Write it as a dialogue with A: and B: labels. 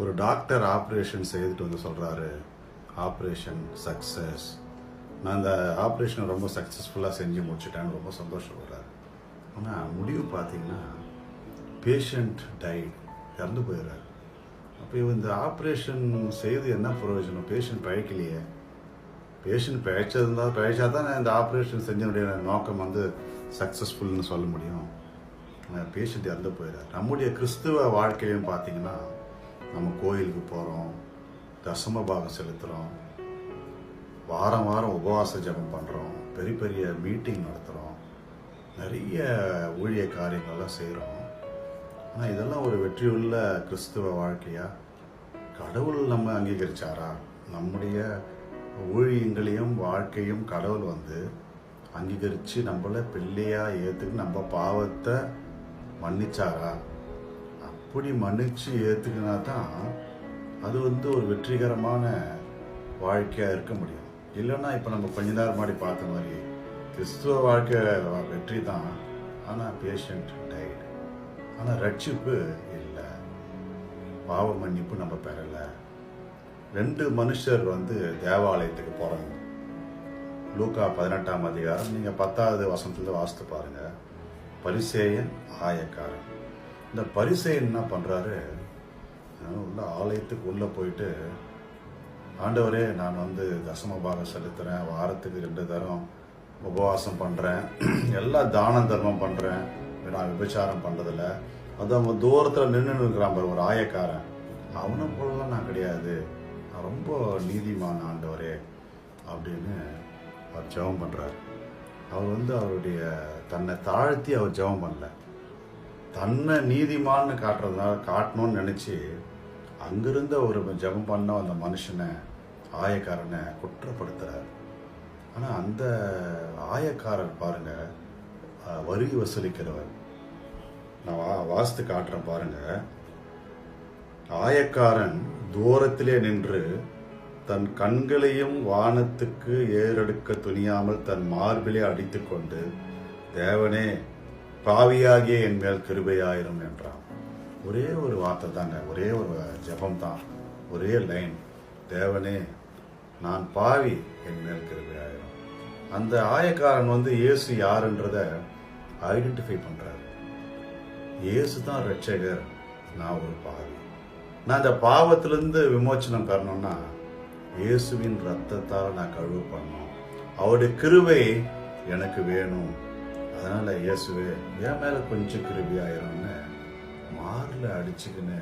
A: ஒரு doctor operation செய்துட்டு வந்து சொல்கிறாரு, ஆப்ரேஷன் சக்ஸஸ், நான் அந்த ஆப்ரேஷனை ரொம்ப சக்ஸஸ்ஃபுல்லாக செஞ்சு முடிச்சிட்டேன்னு ரொம்ப சந்தோஷப்படுறாரு. ஆனால் முடிவு பார்த்தீங்கன்னா பேஷண்ட் டைட், இறந்து போயிடுறாரு. அப்போ இந்த ஆப்ரேஷன் செய்து என்ன பிரயோஜனம்? பேஷண்ட் பிழைக்கலையே. பேஷண்ட் பிழைச்சா தான் இந்த ஆப்ரேஷன் செஞ்சனுடைய நோக்கம் வந்து சக்ஸஸ்ஃபுல்னு சொல்ல முடியும். பேஷண்ட் இறந்து போயிடுறாரு. நம்முடைய கிறிஸ்துவ வாழ்க்கையும் பார்த்தீங்கன்னா, நம்ம கோயிலுக்கு போகிறோம், தசம பாகம் செலுத்துகிறோம், வாரம் வாரம் உபவாச ஜபம் பண்ணுறோம், பெரிய பெரிய மீட்டிங் நடத்துகிறோம், நிறைய ஊழிய காரியங்கள்லாம் செய்கிறோம். ஆனால் இதெல்லாம் ஒரு வெற்றியுள்ள கிறிஸ்துவ வாழ்க்கையா? கடவுள் நம்ம அங்கீகரிச்சாரா? நம்முடைய ஊழியங்களையும் வாழ்க்கையும் கடவுள் வந்து அங்கீகரித்து நம்மளை பிள்ளையாக ஏற்றுக்கு நம்ம பாவத்தை மன்னிச்சாரா? அப்படி மன்னிச்சு ஏற்றுக்கினா தான் அது வந்து ஒரு வெற்றிகரமான வாழ்க்கையாக இருக்க முடியும். இல்லைன்னா இப்போ நம்ம கொஞ்ச நேரம் முன்னாடி பார்த்த மாதிரி கிறிஸ்துவ வாழ்க்கை வெற்றி தான், ஆனால் பேஷண்ட் டைட், ஆனால் ரட்சிப்பு இல்லை, பாவ மன்னிப்பு நம்ம பெறலை. 2 மனுஷர் வந்து தேவாலயத்துக்கு போகிறாங்க. லூக்கா 18ஆம் அதிகாரம், நீங்கள் 10வது வசனத்துல வாசித்து பாருங்க. பரிசேயன், ஆயக்காரன். இந்த பரிசேயன் என்ன பண்ணுறாரு, உள்ள ஆலயத்துக்கு உள்ளே போயிட்டு, ஆண்டவரே நான் வந்து தசம பாகம் செலுத்துகிறேன், வாரத்துக்கு 2 தரம் உபவாசம் பண்ணுறேன், எல்லா தான தர்மம் பண்ணுறேன், நான் விபச்சாரம் பண்ணுறதில்ல. அது அவங்க தூரத்தில் நின்று இருக்கிறான் பாரு ஒரு ஆயக்காரன். அவனை போலலாம் நான் கிடையாது, நான் ரொம்ப நீதிமான ஆண்டவரே அப்படின்னு அவர் ஜெபம் பண்ணுறாரு. அவர் வந்து அவருடைய தன்னை தாழ்த்தி அவர் ஜெபம் பண்ணல, தன்னை நீதிமான்னு காட்டணும்னு நினச்சி அங்கிருந்த ஒரு ஜெபம் பண்ண அந்த மனுஷனை, ஆயக்காரனை குற்றப்படுத்துகிறார். ஆனால் அந்த ஆயக்காரர் பாருங்க, வரி வசூலிக்கிறவர். நான் வாஸ்து காட்டுறேன் பாருங்க. ஆயக்காரன் தூரத்திலே நின்று தன் கண்களையும் வானத்துக்கு ஏறெடுக்க துணியாமல் தன் மார்பிலே அடித்து கொண்டு, தேவனே பாவியாகிய என் மேல் கிருபையாயிரும் என்றான். ஒரே ஒரு வார்த்தை தாங்க, ஒரே ஒரு ஜெபம் தான், ஒரே லைன், தேவனே நான் பாவி, என் மேல் கிருபையாயிரும். அந்த ஆயக்காரன் வந்து இயேசு யாருன்றத ஐடென்டிஃபை பண்றாரு. இயேசு தான் ரட்சகர், நான் ஒரு பாவி. நான் அந்த பாவத்திலிருந்து விமோச்சனம் பெறணும்னா இயேசுவின் ரத்தத்தால் நான் கழுவப்படணும், அவருடைய கிருபை எனக்கு வேணும். அதனால இயேசுவே என் மேல கொஞ்சம் கிருபையாயிரும்னு மார்ல அடிச்சுக்கின்னு